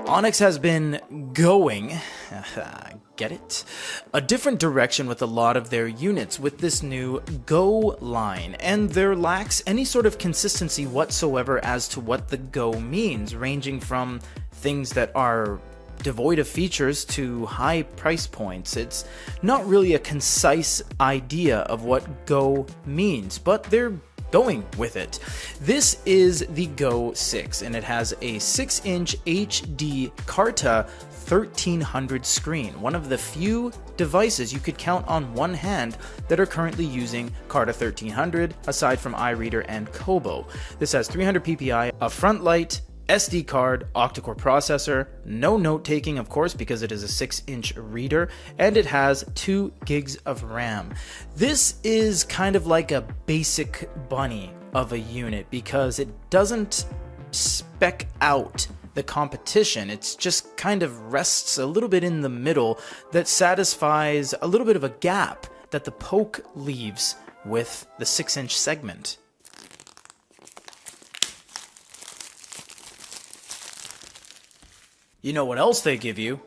Onyx has been going, get it? A different direction with a lot of their units with this new Go line, and there lacks any sort of consistency whatsoever as to what the Go means, ranging from things that are devoid of features to high price points. It's not really a concise idea of what Go means, but they're going with it. This is the Go 6, and it has a 6-inch HD Carta 1300 screen, one of the few devices you could count on one hand that are currently using Carta 1300 aside from iReader and Kobo. This has 300 ppi, a front light, SD card, octa-core processor, no note-taking of course because it is a 6-inch reader, and it has 2 gigs of RAM. This is kind of like a basic bunny of a unit because it doesn't spec out the competition. It's just kind of rests a little bit in the middle that satisfies a little bit of a gap that the Poke leaves with the 6-inch segment. You know what else they give you?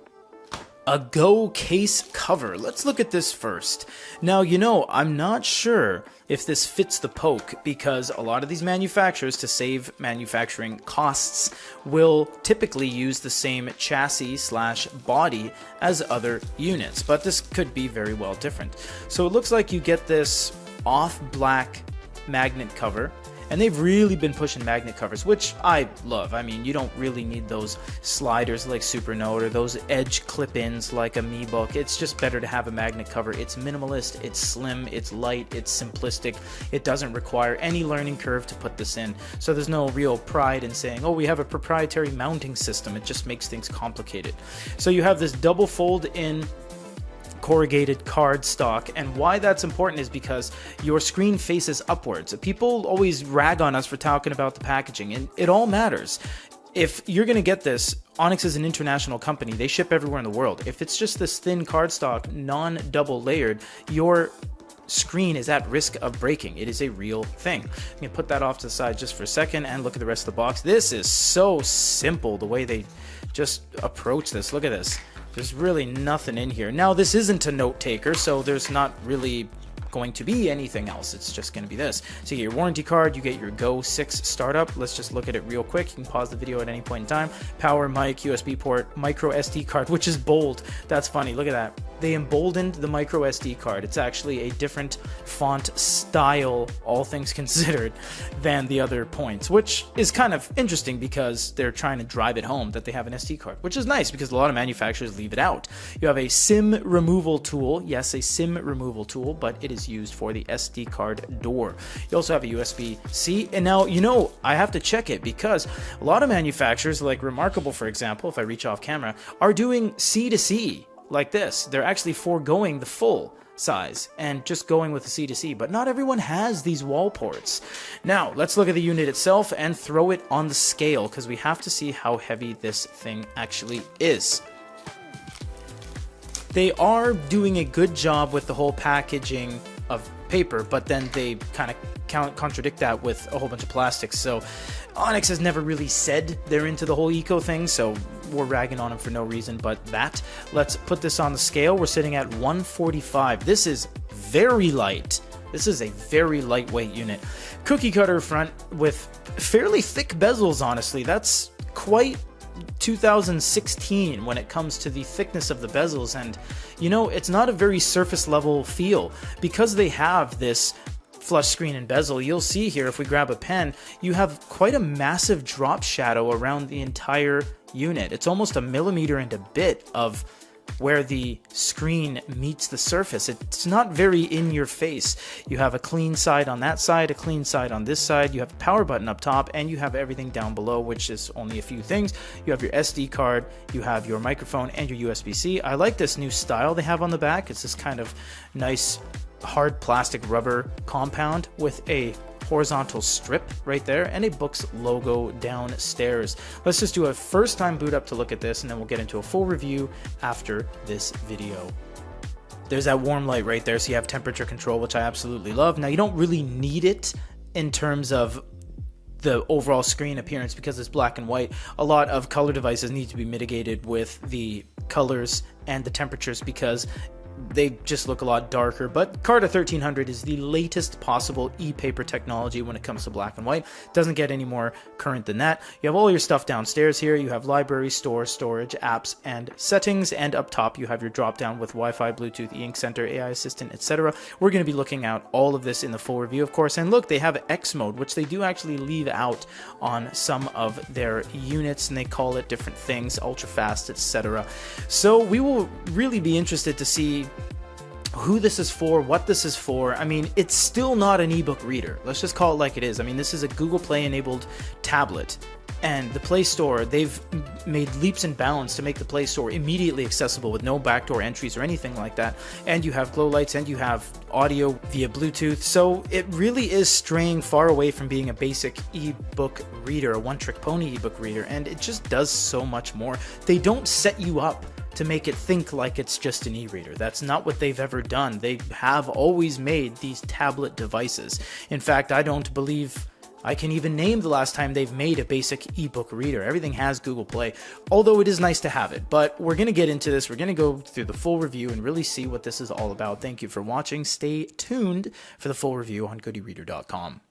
A Go case cover. Let's look at this first. Now, I'm not sure if this fits the Poke because a lot of these manufacturers, to save manufacturing costs, will typically use the same chassis/body as other units, but this could be very well different. So it looks like you get this off black magnet cover. And they've really been pushing magnet covers, which I love. I mean, you don't really need those sliders like Supernote or those edge clip-ins like a Mi Book. It's just better to have a magnet cover. It's minimalist, it's slim, it's light, it's simplistic. It doesn't require any learning curve to put this in. So there's no real pride in saying, oh, we have a proprietary mounting system. It just makes things complicated. So you have this double fold-in corrugated card stock, and why that's important is because your screen faces upwards. People always rag on us for talking about the packaging, and it all matters. If you're going to get this, Onyx is an international company. They ship everywhere in the world. If it's just this thin cardstock, non-double layered, your screen is at risk of breaking. It is a real thing. I'm going to put that off to the side just for a second and look at the rest of the box. This is so simple, the way they just approach this. Look at this. There's really nothing in here. Now, this isn't a note taker, so there's not really going to be anything else. It's just going to be this. So you get your warranty card, you get your Go 6 startup. Let's just look at it real quick. You can pause the video at any point in time. Power, mic, USB port, micro SD card, which is bold. That's funny. Look at that. They emboldened the micro SD card. It's actually a different font style, all things considered, than the other points, which is kind of interesting because they're trying to drive it home that they have an SD card, which is nice because a lot of manufacturers leave it out. You have a SIM removal tool. Yes, a SIM removal tool, but it is used for the SD card door. You also have a USB-C, and now, I have to check it because a lot of manufacturers, like Remarkable, for example, if I reach off camera, are doing C to C like this. They're actually foregoing the full size and just going with the C to C, but not everyone has these wall ports. Now, let's look at the unit itself and throw it on the scale because we have to see how heavy this thing actually is. They are doing a good job with the whole packaging of paper, but then they kind of contradict that with a whole bunch of plastics. So Onyx has never really said they're into the whole eco thing, so we're ragging on them for no reason but that. Let's put this on the scale. We're sitting at 145. This is very light. This is a very lightweight unit. Cookie cutter front with fairly thick bezels, honestly. That's quite 2016 when it comes to the thickness of the bezels, and it's not a very surface level feel because they have this flush screen and bezel. You'll see here, if we grab a pen, you have quite a massive drop shadow around the entire unit. It's almost a millimeter and a bit of where the screen meets the surface. It's not very in your face. You have a clean side on that side, a clean side on this side. You have a power button up top, and you have everything down below, which is only a few things. You have your SD card, you have your microphone, and your USB-C. I like this new style they have on the back. It's this kind of nice hard plastic rubber compound with a horizontal strip right there and a Boox logo downstairs. Let's just do a first time boot up to look at this, and then we'll get into a full review after this video. There's that warm light right there, so you have temperature control, which I absolutely love. Now, you don't really need it in terms of the overall screen appearance, because it's black and white, a lot of color devices need to be mitigated with the colors and the temperatures because they just look a lot darker. But Carta 1300 is the latest possible e-paper technology when it comes to black and white. Doesn't get any more current than that. You have all your stuff downstairs here. You have library, store, storage, apps, and settings. And up top, you have your drop down with Wi-Fi, Bluetooth, e-ink center, AI assistant, etc. We're going to be looking at all of this in the full review, of course. And look, they have X mode, which they do actually leave out on some of their units, and they call it different things, ultra fast, etc. So we will really be interested to see who this is for, what this is for. I mean, it's still not an ebook reader. Let's just call it like it is. I mean, this is a Google Play enabled tablet, and the Play Store, they've made leaps and bounds to make the Play Store immediately accessible with no backdoor entries or anything like that. And you have glow lights, and you have audio via Bluetooth. So it really is straying far away from being a basic ebook reader, a one-trick pony ebook reader, and it just does so much more. They don't set you up to make it think like it's just an e-reader. That's not what they've ever done. They have always made these tablet devices. In fact, I don't believe I can even name the last time they've made a basic ebook reader. Everything has Google Play, although it is nice to have it. But we're going to get into this. We're going to go through the full review and really see what this is all about. Thank you for watching. Stay tuned for the full review on goodereader.com.